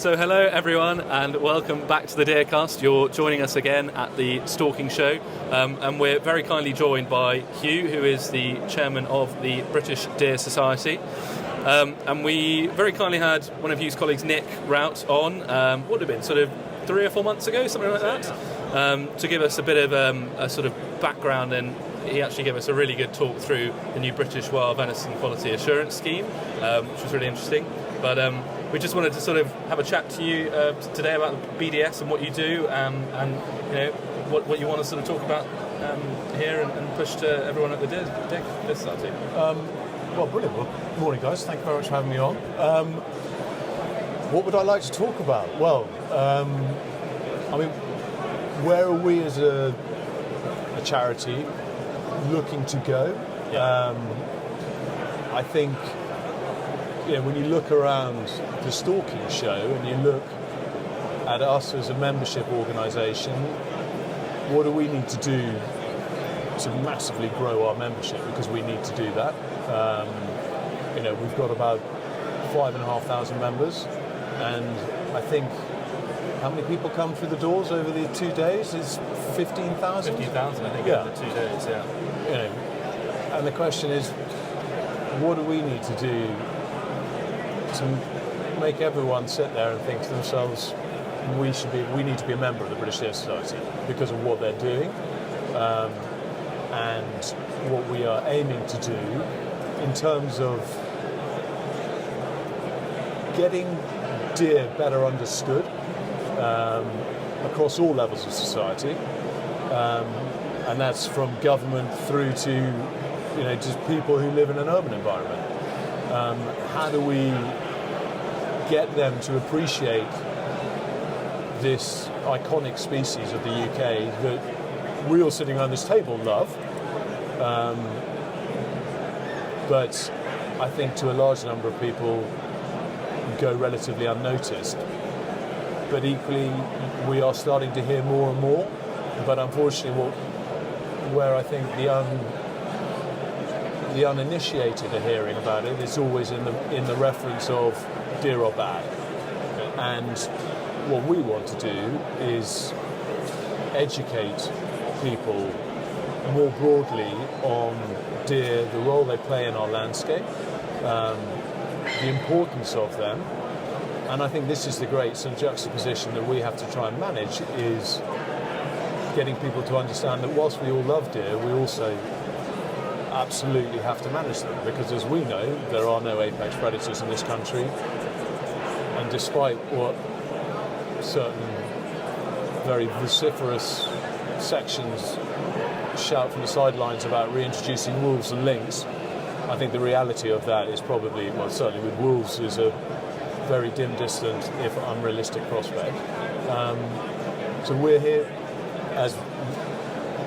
So hello everyone and welcome back to the Deercast. You're joining us again at the Stalking show and we're very kindly joined by Hugh, who is the chairman of the British Deer Society. And we very kindly had one of Hugh's colleagues, Nick Rout, on, what would have been, sort of 3 or 4 months ago, something like that, to give us a bit of a sort of background, and he actually gave us a really good talk through the new British Wild Venison Quality Assurance Scheme, which was really interesting. But we just wanted to sort of have a chat to you today about the BDS and what you do, and you know what you want to sort of talk about here and push to everyone at the Deer Society. Well, brilliant. Well, good morning, guys. Thank you very much for having me on. What would I like to talk about? Well, I mean, where are we as a charity looking to go? Yeah. I think, you know, when you look around the Stalking show and you look at us as a membership organisation, what do we need to do to massively grow our membership? Because we need to do that. You know, we've got about 5,500 members, and I think how many people come through the doors over the 2 days is 15,000? 15,000, I think, yeah. over the 2 days, yeah. You know, and the question is, what do we need to do to make everyone sit there and think to themselves, we need to be a member of the British Deer Society because of what they're doing, and what we are aiming to do in terms of getting deer better understood across all levels of society, and that's from government through to, you know, just people who live in an urban environment. How do we get them to appreciate this iconic species of the UK that we all sitting around this table love, but I think to a large number of people go relatively unnoticed. But equally, we are starting to hear more and more. But unfortunately, where I think the uninitiated are hearing about it, it's always in the reference of deer are bad. And what we want to do is educate people more broadly on deer, the role they play in our landscape, the importance of them. And I think this is the great sort of juxtaposition that we have to try and manage, is getting people to understand that whilst we all love deer, we also absolutely have to manage them, because as we know, there are no apex predators in this country, and despite what certain very vociferous sections shout from the sidelines about reintroducing wolves and lynx, I think the reality of that is probably, well, certainly with wolves, is a very dim, distant, if unrealistic prospect. So we're here as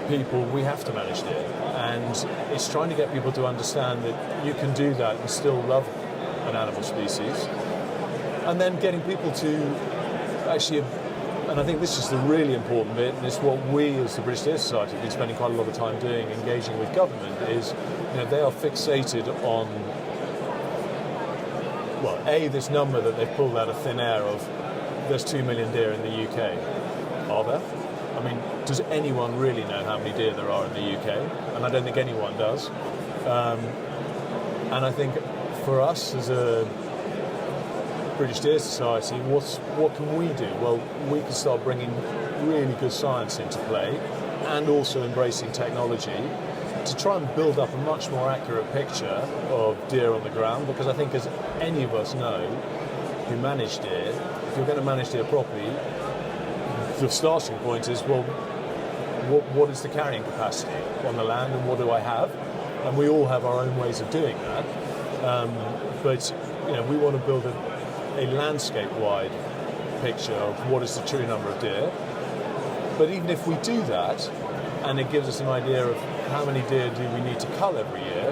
people, we have to manage deer, and it's trying to get people to understand that you can do that and still love an animal species, and then getting people to actually, and I think this is the really important bit, and it's what we as the British Deer Society have been spending quite a lot of time doing, engaging with government, is, you know, they are fixated on, well, this number that they've pulled out of thin air of there's 2 million deer in the UK. Are there? I mean, does anyone really know how many deer there are in the UK? And I don't think anyone does. And I think for us as a British Deer Society, what can we do? Well, we can start bringing really good science into play, and also embracing technology to try and build up a much more accurate picture of deer on the ground, because I think, as any of us know who manage deer, if you're going to manage deer properly, the starting point is, well, what is the carrying capacity on the land, and what do I have? And we all have our own ways of doing that. But you know, we want to build a landscape-wide picture of what is the true number of deer. But even if we do that, and it gives us an idea of how many deer do we need to cull every year,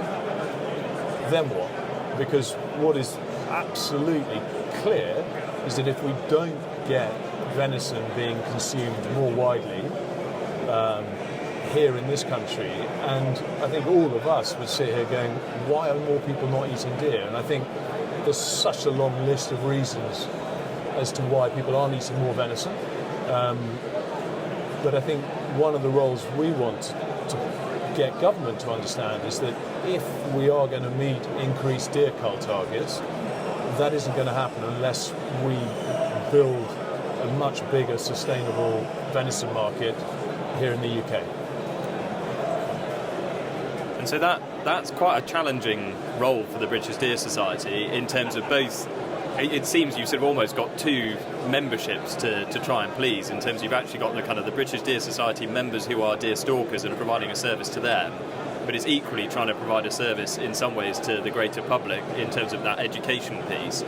then what? Because what is absolutely clear is that if we don't get venison being consumed more widely here in this country, and I think all of us would sit here going, why are more people not eating deer? And I think there's such a long list of reasons as to why people aren't eating more venison. But I think one of the roles we want to get government to understand is that if we are going to meet increased deer cull targets, that isn't going to happen unless we build a much bigger sustainable venison market here in the UK. And so that's quite a challenging role for the British Deer Society in terms of both. It seems you've sort of almost got two memberships to try and please, in terms of you've actually got the kind of the British Deer Society members who are deer stalkers and are providing a service to them, but it's equally trying to provide a service in some ways to the greater public in terms of that education piece.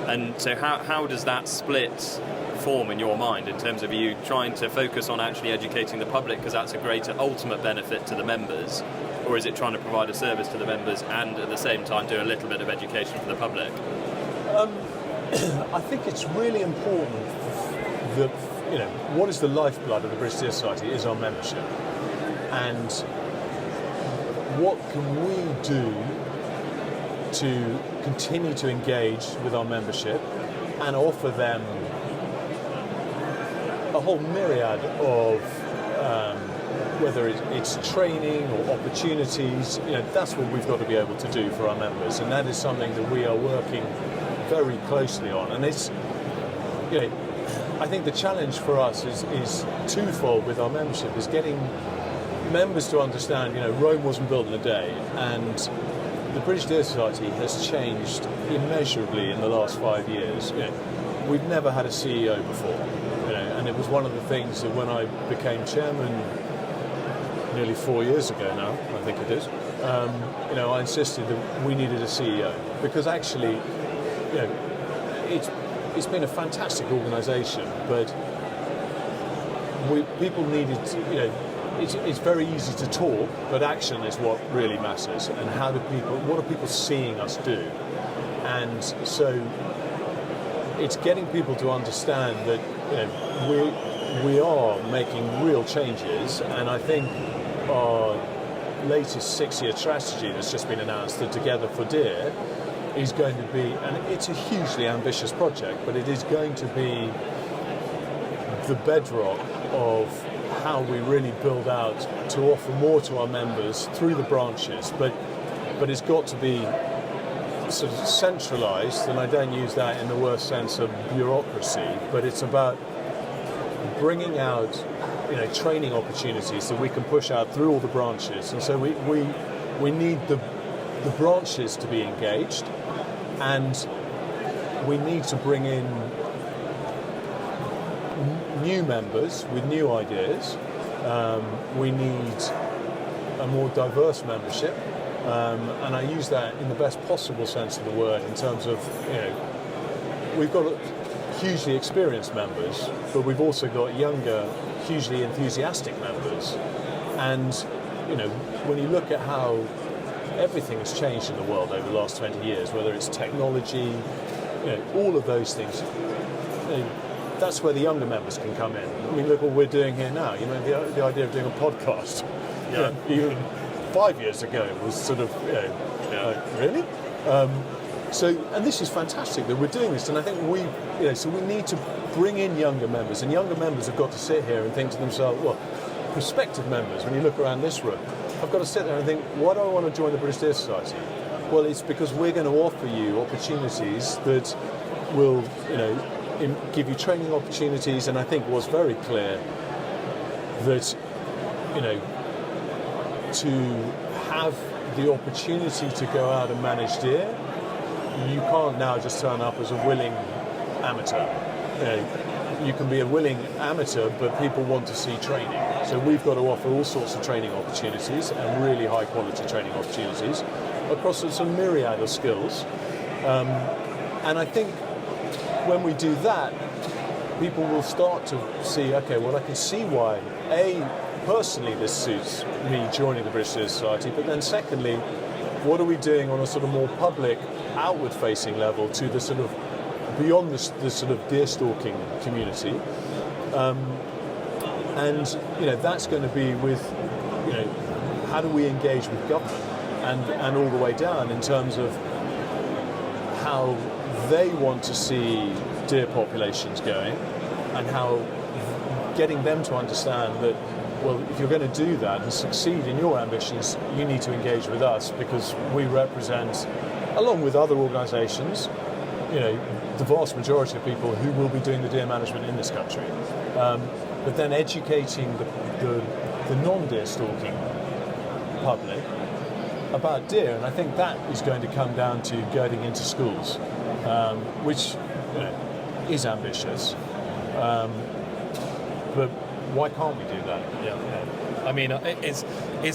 And so how does that split form in your mind, in terms of you trying to focus on actually educating the public because that's a greater ultimate benefit to the members, or is it trying to provide a service to the members and at the same time do a little bit of education for the public? I think it's really important that, what is the lifeblood of the British Deer Society is our membership. And what can we do to continue to engage with our membership and offer them a whole myriad of whether it's training or opportunities. That's what we've got to be able to do for our members, and that is something that we are working very closely on. And it's, I think the challenge for us is twofold with our membership, is getting members to understand, Rome wasn't built in a day, and the British Deer Society has changed immeasurably in the last 5 years. We've never had a CEO before, and it was one of the things that when I became chairman nearly 4 years ago now, I think it is, I insisted that we needed a CEO, because actually, it's been a fantastic organisation, but people needed, it's very easy to talk, but action is what really matters. And what are people seeing us do? And so it's getting people to understand that we are making real changes. And I think our latest 6-year strategy that's just been announced, the Together for Deer, is going to be, and it's a hugely ambitious project, but it is going to be the bedrock of how we really build out to offer more to our members through the branches. But it's got to be sort of centralised, and I don't use that in the worst sense of bureaucracy, but it's about bringing out training opportunities that we can push out through all the branches. And so we need the branches to be engaged, and we need to bring in new members with new ideas. We need a more diverse membership, and I use that in the best possible sense of the word, in terms of, we've got hugely experienced members, but we've also got younger, hugely enthusiastic members. And when you look at how everything has changed in the world over the last 20 years, whether it's technology, all of those things, that's where the younger members can come in. I mean, look what we're doing here now. The idea of doing a podcast, even 5 years ago was sort of, really? And this is fantastic that we're doing this, and I think so we need to bring in younger members, and younger members have got to sit here and think to themselves, well, prospective members, when you look around this room, I've got to sit there and think, why do I want to join the British Deer Society? Well, it's because we're going to offer you opportunities that will, give you training opportunities, and I think was very clear that, to have the opportunity to go out and manage deer, you can't now just turn up as a willing amateur. You can be a willing amateur, but people want to see training. So we've got to offer all sorts of training opportunities, and really high quality training opportunities across some myriad of skills. And I think when we do that, people will start to see, okay, well, I can see why, personally this suits me joining the British Deer Society, but then secondly, what are we doing on a sort of more public, outward-facing level to the sort of beyond the sort of deer stalking community, and that's going to be with how do we engage with government and all the way down in terms of how they want to see deer populations going, and how getting them to understand that, well, if you're going to do that and succeed in your ambitions, you need to engage with us because we represent, along with other organisations, the vast majority of people who will be doing the deer management in this country. But then educating the non-deer stalking public about deer, and I think that is going to come down to getting into schools, which is ambitious. But why can't we do that? Yeah. I mean, it's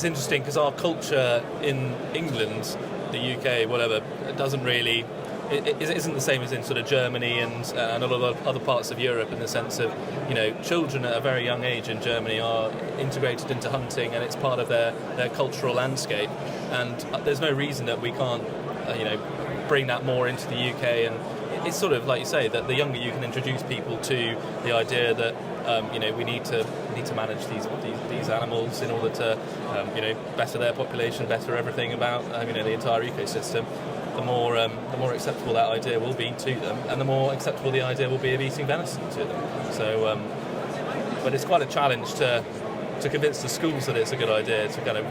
interesting because our culture in England, the UK, whatever, doesn't really. It isn't the same as in sort of Germany and a lot of other parts of Europe, in the sense of, children at a very young age in Germany are integrated into hunting, and it's part of their cultural landscape. And there's no reason that we can't, bring that more into the UK. And it's sort of like you say, that the younger you can introduce people to the idea that we need to manage these animals in order to better their population, better everything about the entire ecosystem. The more acceptable that idea will be to them, and the more acceptable the idea will be of eating venison to them. So, but it's quite a challenge to convince the schools that it's a good idea to kind of,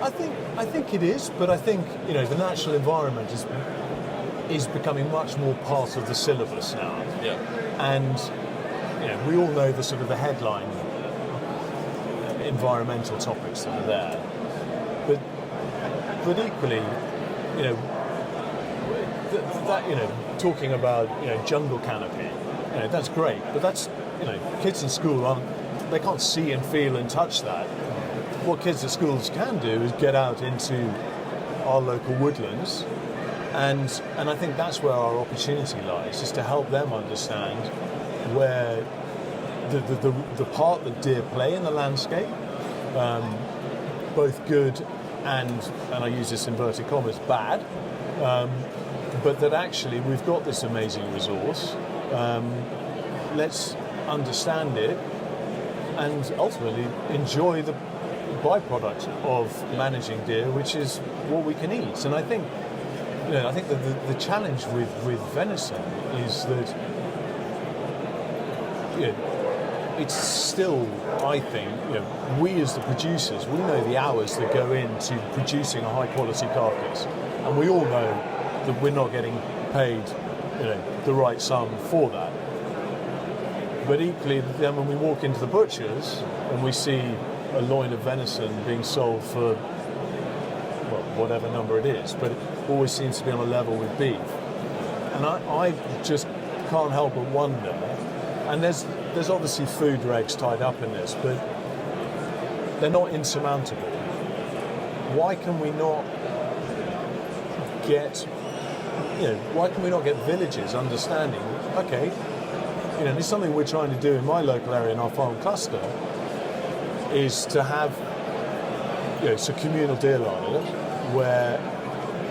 I think it is, but I think the natural environment is becoming much more part of the syllabus now. Yeah. And we all know the sort of the headline environmental topics that are there, but equally, talking about jungle canopy, that's great, but that's kids in school they can't see and feel and touch that. What kids at schools can do is get out into our local woodlands, and I think that's where our opportunity lies, is to help them understand where the part that deer play in the landscape, both good and I use this inverted commas, bad, but that actually we've got this amazing resource. Let's understand it and ultimately enjoy the byproduct of managing deer, which is what we can eat. And I think that the challenge with venison is that it's still, I think, we as the producers, we know the hours that go into producing a high quality carcass, and we all know that we're not getting paid, the right sum for that. But equally, then when we walk into the butchers and we see a loin of venison being sold for, well, whatever number it is, but it always seems to be on a level with beef. And I just can't help but wonder, and there's obviously food regs tied up in this, but they're not insurmountable. Why can we not get villages understanding, okay, there's something we're trying to do in my local area, in our farm cluster, is to have it's a communal deer larder where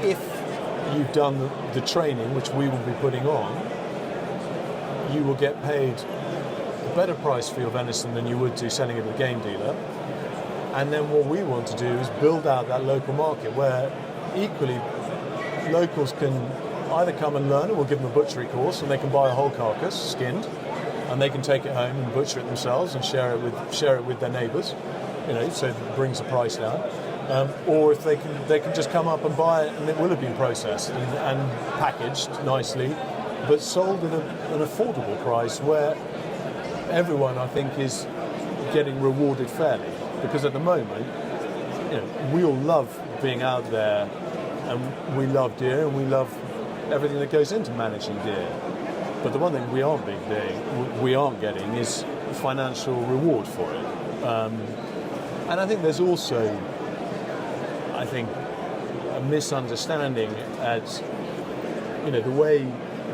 if you've done the training, which we will be putting on, you will get paid a better price for your venison than you would do selling it to a game dealer. And then what we want to do is build out that local market where equally locals can either come and learn, or we'll give them a butchery course, and they can buy a whole carcass skinned, and they can take it home and butcher it themselves and share it with their neighbours, so it brings the price down. Or if they can just come up and buy it, and it will have been processed and packaged nicely, but sold at an affordable price where everyone, I think, is getting rewarded fairly. Because at the moment, we all love being out there, and we love deer, and we love everything that goes into managing deer. But the one thing we aren't getting is financial reward for it. And I think there's also, a misunderstanding at, the way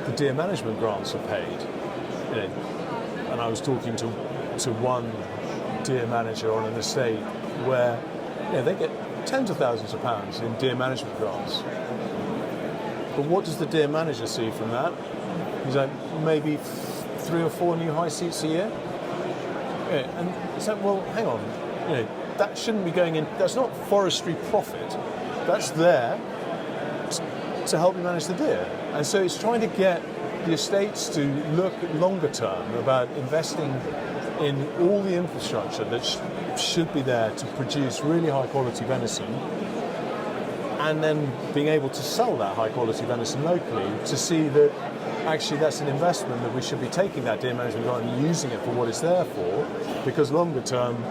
the deer management grants are paid. And I was talking to one deer manager on an estate where they get tens of thousands of pounds in deer management grants. But what does the deer manager see from that? He's like, maybe 3 or 4 new high seats a year. And it's like, well, hang on, that shouldn't be going in. That's not forestry profit. That's there to help you manage the deer. And so it's trying to get the estates to look longer term about investing in all the infrastructure that should be there to produce really high quality venison, and then being able to sell that high quality venison locally, to see that actually that's an investment that we should be taking that deer management garden and using it for what it's there for, because longer term,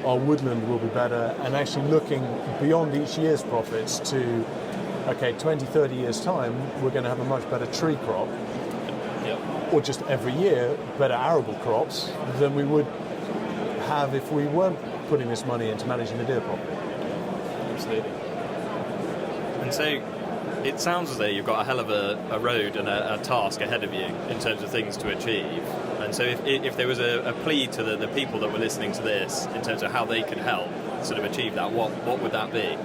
our woodland will be better, and actually looking beyond each year's profits to, 20, 30 years time, we're going to have a much better tree crop, or just every year better arable crops than we would have if we weren't putting this money into managing the deer properly. Absolutely. And so it sounds as though you've got a hell of a road and a task ahead of you in terms of things to achieve. And so if there was a plea to the people that were listening to this in terms of how they could help sort of achieve that, what would that be?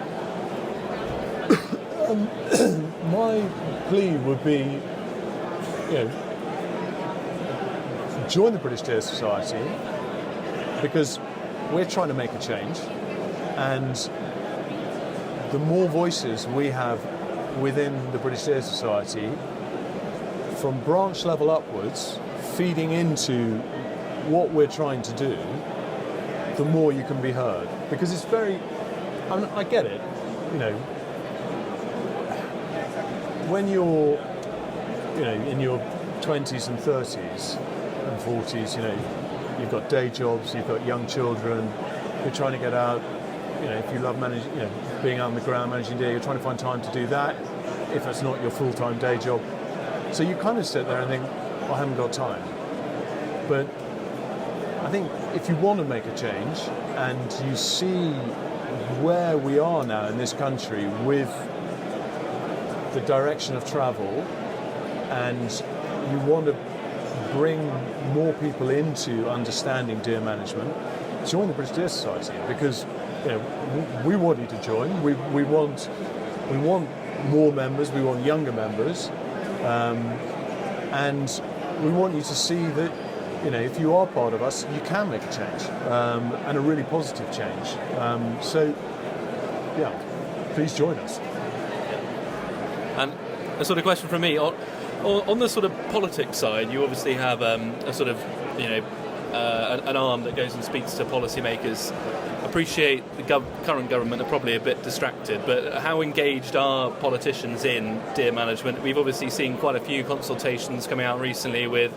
My plea would be, join the British Deer Society, because we're trying to make a change, and the more voices we have within the British Deer Society, from branch level upwards, feeding into what we're trying to do, the more you can be heard. Because it's very, I get it, when you're, in your 20s and 30s and 40s, you've got day jobs, you've got young children, you're trying to get out, if you love managing, being out on the ground managing deer, you're trying to find time to do that, if it's not your full-time day job. So you kind of sit there and think, I haven't got time. But I think if you want to make a change and you see where we are now in this country with the direction of travel, and you want to bring more people into understanding deer management, join the British Deer Society, because we want you to join. We want more members. We want younger members, and we want you to see that if you are part of us, you can make a change, and a really positive change. Please join us. And a sort of question from me on the sort of politics side, you obviously have a sort of an arm that goes and speaks to policymakers. Appreciate the current government are probably a bit distracted, but how engaged are politicians in deer management? We've obviously seen quite a few consultations coming out recently with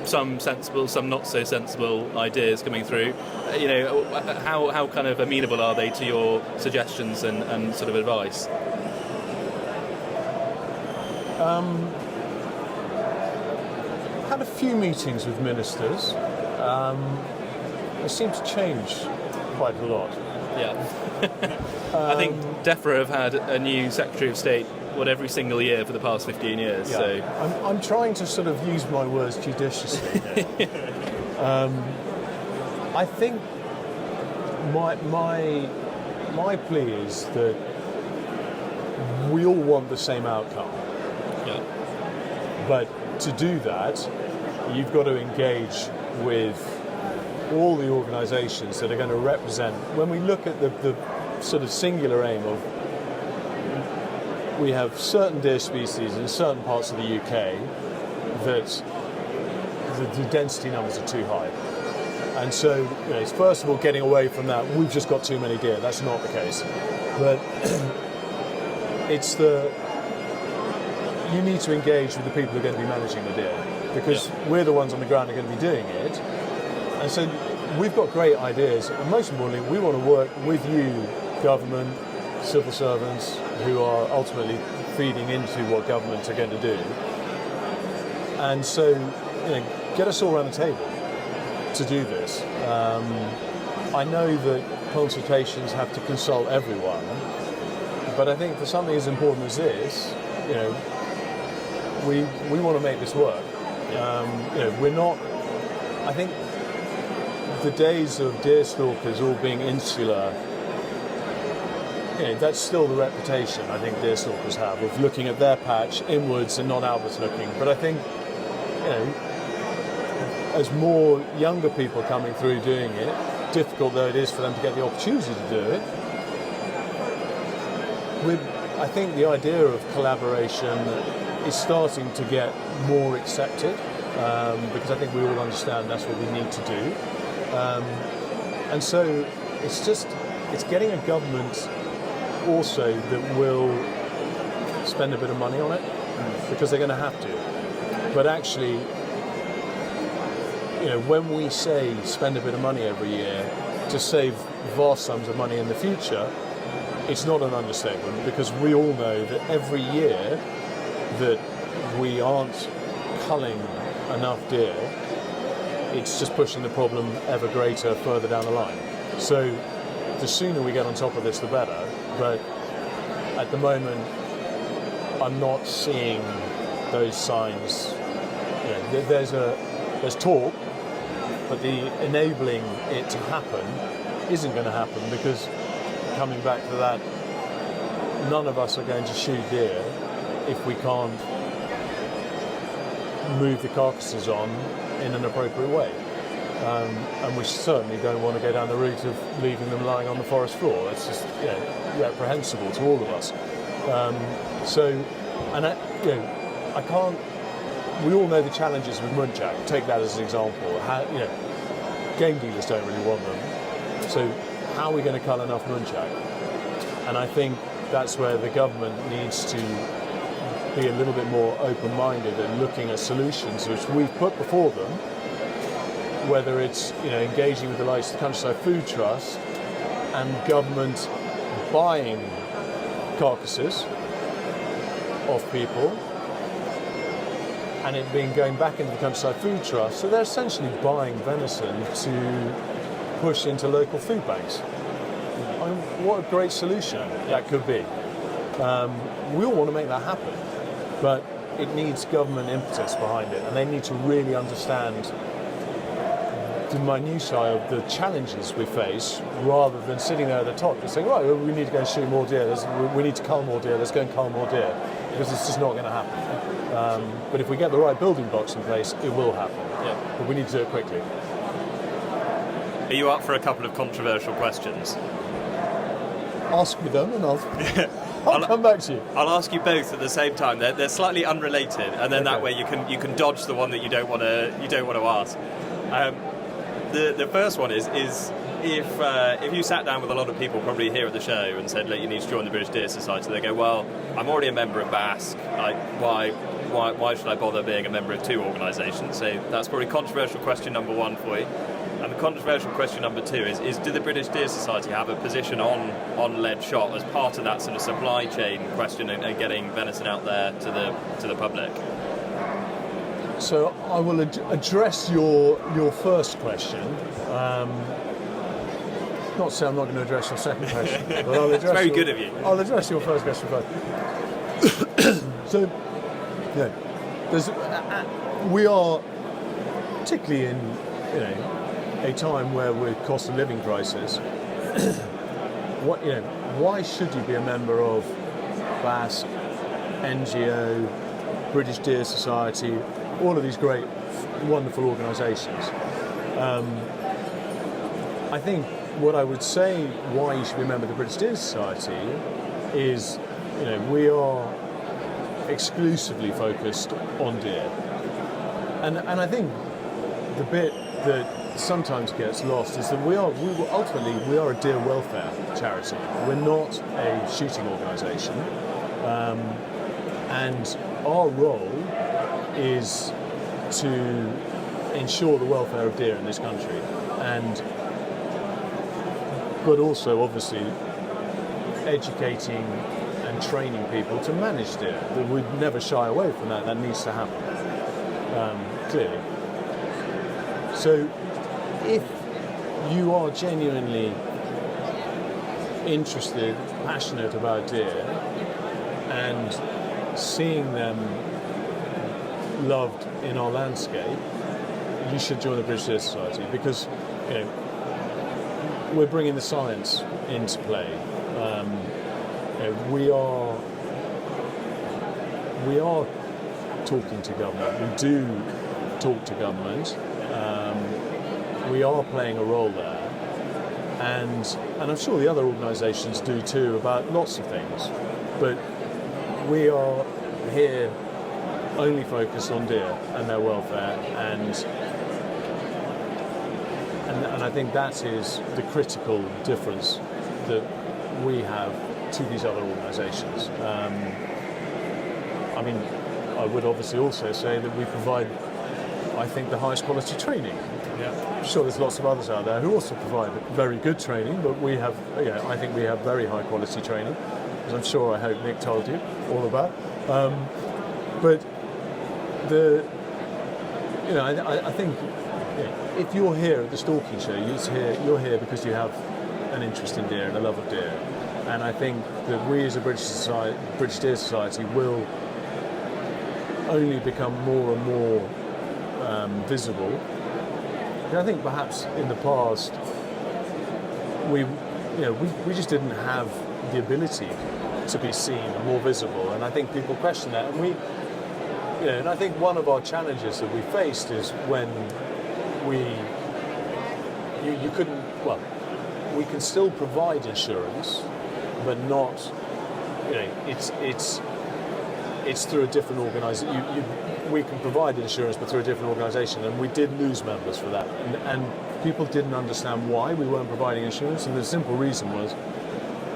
some sensible, some not so sensible ideas coming through. How kind of amenable are they to your suggestions and sort of advice? Had a few meetings with ministers. They seem to change quite a lot. Yeah. I think DEFRA have had a new Secretary of State every single year for the past 15 years. Yeah. So I'm trying to sort of use my words judiciously here. I think my plea is that we all want the same outcome. Yeah. But to do that, you've got to engage with all the organisations that are going to represent. When we look at the sort of singular aim of, we have certain deer species in certain parts of the UK that the density numbers are too high. And so, it's first of all getting away from that, we've just got too many deer. That's not the case. But it's you need to engage with the people who are going to be managing the deer, because we're the ones on the ground who are going to be doing it. And so we've got great ideas, and most importantly, we want to work with you, government, civil servants, who are ultimately feeding into what governments are going to do. And so, get us all around the table to do this. I know that consultations have to consult everyone, but I think for something as important as this, we want to make this work. We're not. I think the days of deer stalkers all being insular, that's still the reputation I think deer stalkers have, of looking at their patch inwards and not outwards looking. But I think, as more younger people coming through doing it, difficult though it is for them to get the opportunity to do it, I think the idea of collaboration is starting to get more accepted, because I think we all understand that's what we need to do. And so it's getting a government also that will spend a bit of money on it, because they're going to have to. But actually, when we say spend a bit of money every year to save vast sums of money in the future, it's not an understatement, because we all know that every year that we aren't culling enough deer, it's just pushing the problem ever greater further down the line. So the sooner we get on top of this, the better. But at the moment, I'm not seeing those signs. There's talk, but the enabling it to happen isn't going to happen, because coming back to that, none of us are going to shoot deer if we can't move the carcasses on in an appropriate way. And we certainly don't want to go down the route of leaving them lying on the forest floor. That's just reprehensible to all of us. I can't. We all know the challenges with muntjac. Take that as an example. Game dealers don't really want them. So how are we going to cull enough muntjac? And I think that's where the government needs to be a little bit more open-minded and looking at solutions which we've put before them, whether it's engaging with the likes of the Countryside Food Trust and government buying carcasses of people, and it being going back into the Countryside Food Trust. So they're essentially buying venison to push into local food banks. What a great solution that could be. We all want to make that happen, but it needs government impetus behind it, and they need to really understand the minutiae of the challenges we face, rather than sitting there at the top and saying, right, well, we need to go and shoot more deer, we need to cull more deer, let's go and cull more deer, because it's just not going to happen. But if we get the right building blocks in place, it will happen. Yeah. But we need to do it quickly. Are you up for a couple of controversial questions? Ask me them and I'll come back to you. I'll ask you both at the same time. They're slightly unrelated, and then that way you can dodge the one that you don't want to ask. The first one is if you sat down with a lot of people probably here at the show and said, look, you need to join the British Deer Society, they go, well, I'm already a member of BASC. Why should I bother being a member of two organisations? So that's probably controversial question number one for you. And the controversial question number two is do the British Deer Society have a position on lead shot as part of that sort of supply chain question and getting venison out there to the public? So I will address your first question. Not to say I'm not going to address your second question, but I'll address. It's very good of you. I'll address your first question first. So, we are particularly in a time where with cost of living crisis. Why should you be a member of BASC, NGO, British Deer Society, all of these great, wonderful organisations? I think what I would say why you should be a member of the British Deer Society is, we are exclusively focused on deer. And I think the bit that sometimes gets lost is that we are a deer welfare charity. We're not a shooting organisation. And our role is to ensure the welfare of deer in this country, but also obviously educating and training people to manage deer. We'd never shy away from that. That needs to happen, clearly. So if you are genuinely interested, passionate about deer, and seeing them loved in our landscape, you should join the British Deer Society, because we're bringing the science into play. We are talking to government. We do talk to government. We are playing a role there, and I'm sure the other organisations do too, about lots of things. But we are here only focused on deer and their welfare, and I think that is the critical difference that we have to these other organisations. I mean, I would obviously also say that we provide, I think, the highest quality training. Yeah. I'm sure there's lots of others out there who also provide very good training, but we have, I think we have very high quality training, as I'm sure, I hope Nick told you all about. But I think if you're here at the Stalking Show, you're here because you have an interest in deer and a love of deer. And I think that we as a British Deer Society will only become more and more visible. And I think perhaps in the past we just didn't have the ability to be seen and more visible, and I think people question that. And and I think one of our challenges that we faced is when you couldn't. Well, we can still provide insurance, but not. It's through a different organisation. We can provide insurance, but through a different organisation, and we did lose members for that. And people didn't understand why we weren't providing insurance, and the simple reason was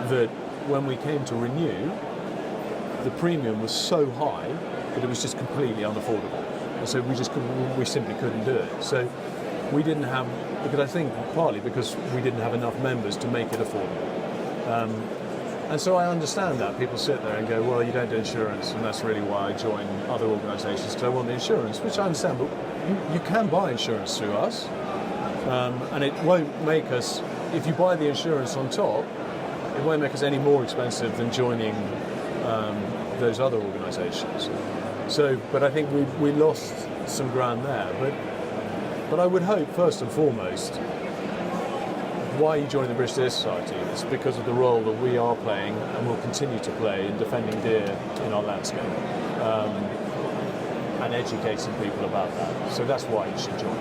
that when we came to renew, the premium was so high that it was just completely unaffordable. And so we simply couldn't do it. So we didn't have, because I think partly because we didn't have enough members to make it affordable. And so I understand that. People sit there and go, well, you don't do insurance, and that's really why I join other organisations, because I want the insurance, which I understand, but you can buy insurance through us, and it won't make us, if you buy the insurance on top, it won't make us any more expensive than joining those other organisations. So, but I think we lost some ground there. But I would hope, first and foremost, why you join the British Deer Society is because of the role that we are playing and will continue to play in defending deer in our landscape, and educating people about that. So that's why you should join.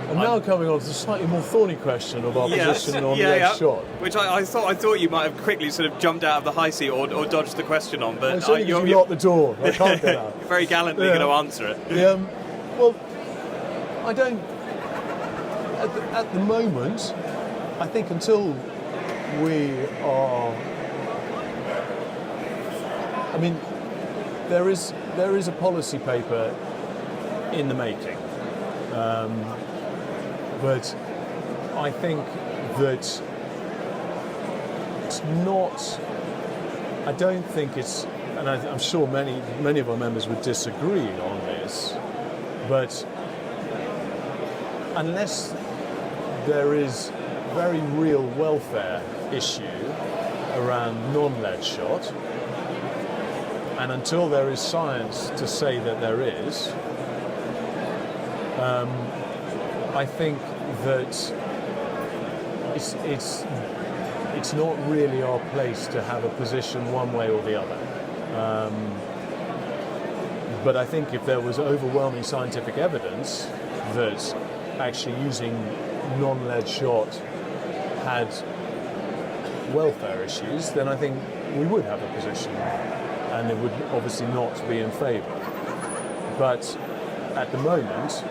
And now coming on to the slightly more thorny question of our position on lead shot. Which I thought you might have quickly sort of jumped out of the high seat or dodged the question on, but you locked the door. I can't get out. You're very gallantly going to answer it. Well, I don't. At the moment, I think until we are. I mean, there is a policy paper in the making. But I think that it's not. I don't think it's, and I'm sure many of our members would disagree on this. But unless there is very real welfare issue around non-lead shot, and until there is science to say that there is, I think that it's not really our place to have a position one way or the other. But I think if there was overwhelming scientific evidence that actually using non-lead shot had welfare issues, then I think we would have a position, and it would obviously not be in favour. But at the moment,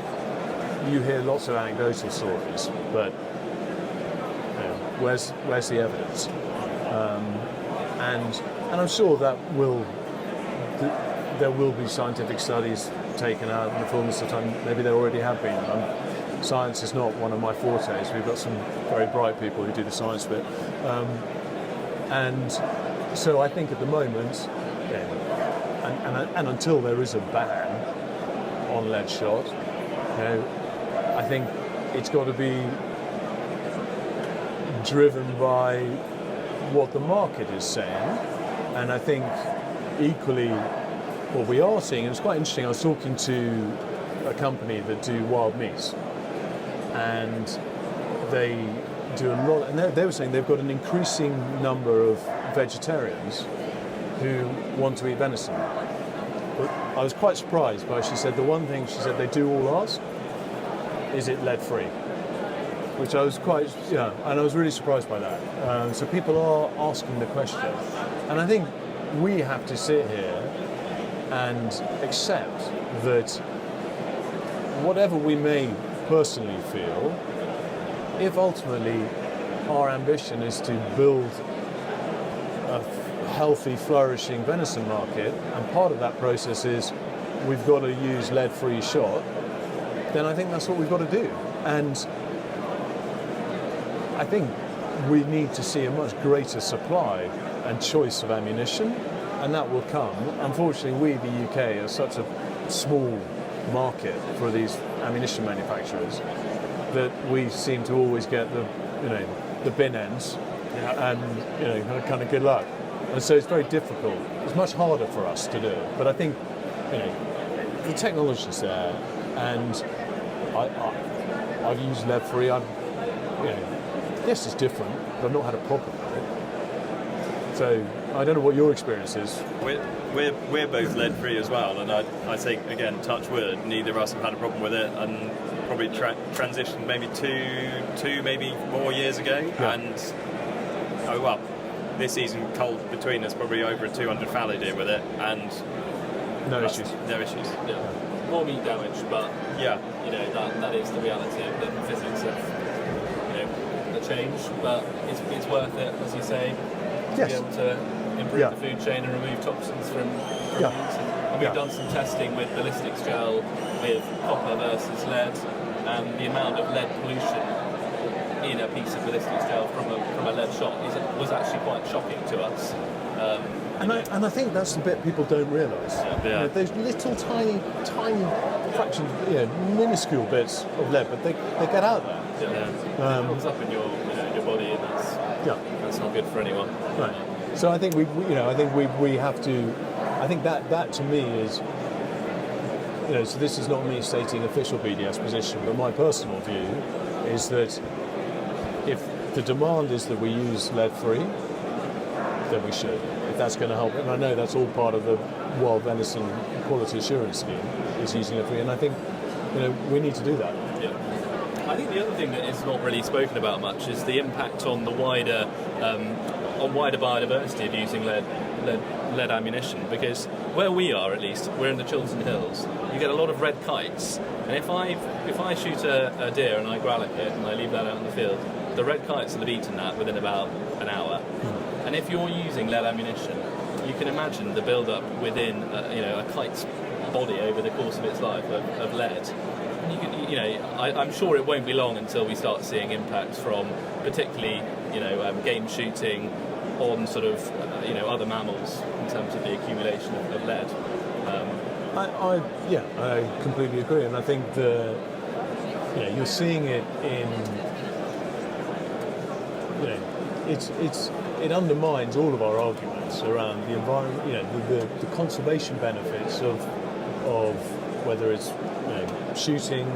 you hear lots of anecdotal stories, but where's the evidence? And I'm sure that there will be scientific studies taken out in the fullness of time. Maybe there already have been. Science is not one of my fortes. We've got some very bright people who do the science bit, and so I think at the moment, and until there is a ban on lead shot, I think it's got to be driven by what the market is saying. And I think equally what we are seeing, and it's quite interesting, I was talking to a company that do wild meats, and they do a lot, and they were saying they've got an increasing number of vegetarians who want to eat venison. But I was quite surprised by, she said, the one thing she said they do all ask, is it lead-free? Which I was and I was really surprised by that. So people are asking the question. And I think we have to sit here and accept that whatever we may personally feel, if ultimately our ambition is to build a healthy, flourishing venison market, and part of that process is we've got to use lead-free shot, then I think that's what we've got to do. And I think we need to see a much greater supply and choice of ammunition, and that will come. Unfortunately, we, the UK, are such a small market for these ammunition manufacturers that we seem to always get the bin ends, and kind of good luck. And so it's very difficult. It's much harder for us to do. But I think the technology's there, and I've used lead-free. Yes, it's different, but I've not had a problem with it. So I don't know what your experience is. We're both lead-free as well, and I think, again, touch wood, neither of us have had a problem with it, and probably transitioned maybe two maybe more years ago, and this season culled between us probably over a 200 fallow deer with it, and no issues. Yeah. More meat damage, but that is the reality of the physics of the change. But it's worth it, as you say, to be able to improve the food chain and remove toxins from meat. And we've done some testing with ballistics gel with copper versus lead, and the amount of lead pollution in a piece of ballistics gel from a lead shot was actually quite shocking to us. And I think that's the bit people don't realise. Those little tiny fractions, minuscule bits of lead, but they get out there. It comes up in your body, and that's not good for anyone. Right. So I think we have to. I think that to me is. So this is not me stating official BDS position, but my personal view is that if the demand is that we use lead-free, then we should. If that's going to help, and I know that's all part of the Wild Venison Quality Assurance Scheme, is using lead-free, and I think we need to do that. Yeah. I think the other thing that is not really spoken about much is the impact on the wider biodiversity of using lead ammunition, because where we are, at least, we're in the Chiltern Hills. You get a lot of red kites, and if I shoot a deer and I gralloch it and I leave that out in the field, the red kites will have eaten that within about an hour. And if you're using lead ammunition, you can imagine the build-up within a kite's body over the course of its life of lead. And I'm sure it won't be long until we start seeing impacts from particularly game shooting on sort of other mammals in terms of the accumulation of lead. I completely agree, and I think you're seeing it in it undermines all of our arguments around the environment, the conservation benefits of whether it's shooting,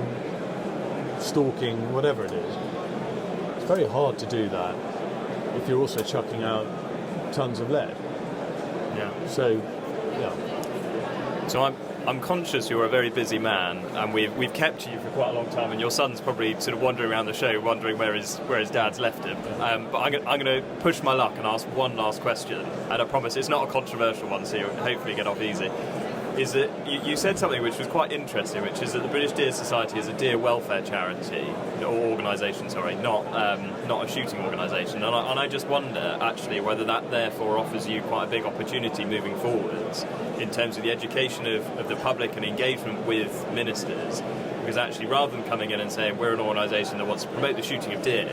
stalking, whatever it is. It's very hard to do that if you're also chucking out tons of lead. So I'm conscious you're a very busy man, and we've kept you for quite a long time, and your son's probably sort of wandering around the show, wondering where his dad's left him. But I'm going to push my luck and ask one last question, and I promise it's not a controversial one, so you'll hopefully get off easy. Is that you said something which was quite interesting, which is that the British Deer Society is a deer welfare charity or organisation, not a shooting organisation, and I just wonder actually whether that therefore offers you quite a big opportunity moving forwards in terms of the education of the public and engagement with ministers, because actually rather than coming in and saying we're an organisation that wants to promote the shooting of deer,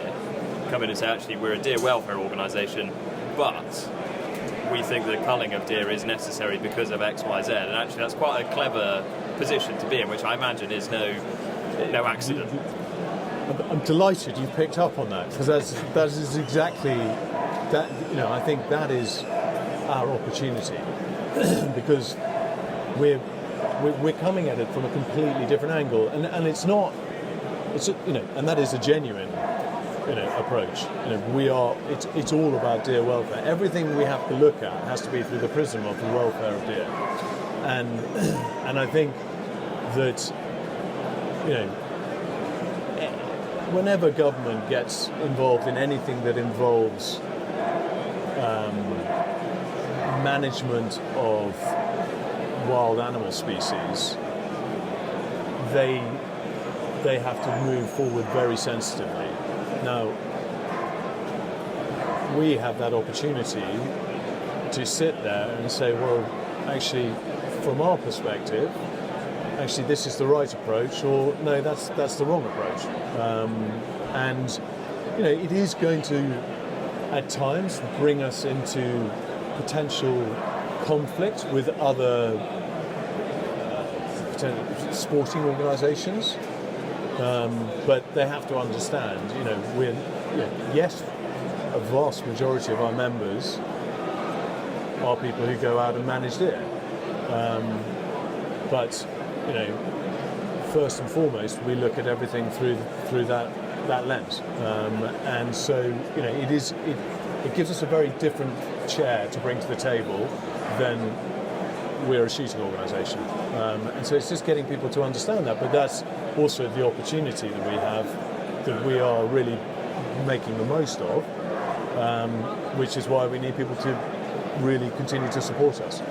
come in and say actually we're a deer welfare organisation, but we think the culling of deer is necessary because of X, Y, Z, and actually that's quite a clever position to be in, which I imagine is no accident. I'm delighted you picked up on that, because that is exactly that. I think that is our opportunity, because we're coming at it from a completely different angle, and it's not, and that is a genuine approach. It's all about deer welfare. Everything we have to look at has to be through the prism of the welfare of deer, and I think that whenever government gets involved in anything that involves management of wild animal species, they have to move forward very sensitively. Now, we have that opportunity to sit there and say, well, actually, from our perspective, actually this is the right approach, or no, that's the wrong approach. And it is going to, at times, bring us into potential conflict with other sporting organisations, but they have to understand, yes, a vast majority of our members are people who go out and manage deer, but first and foremost, we look at everything through that lens, and so it gives us a very different chair to bring to the table than we're a shooting organisation, and so it's just getting people to understand that. But that's also the opportunity that we have, that we are really making the most of, which is why we need people to really continue to support us.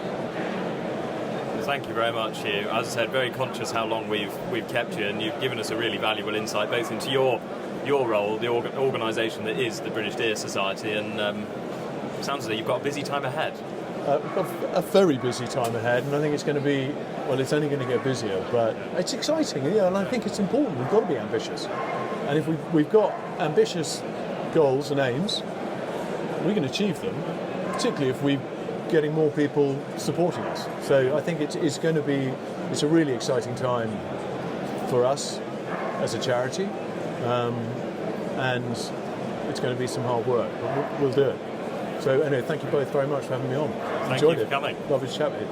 Thank you very much, Hugh. As I said, very conscious how long we've kept you, and you've given us a really valuable insight both into your role, the organisation that is the British Deer Society, and it sounds as though you've got a busy time ahead. We've got a very busy time ahead, and I think it's going to be, well, it's only going to get busier, but it's exciting, and I think it's important. We've got to be ambitious, and if we've got ambitious goals and aims, we can achieve them, particularly if we're getting more people supporting us. So I think it's a really exciting time for us as a charity, and it's going to be some hard work, but we'll do it. So anyway, thank you both very much for having me on. Thank you for coming. Lovely to chat with you.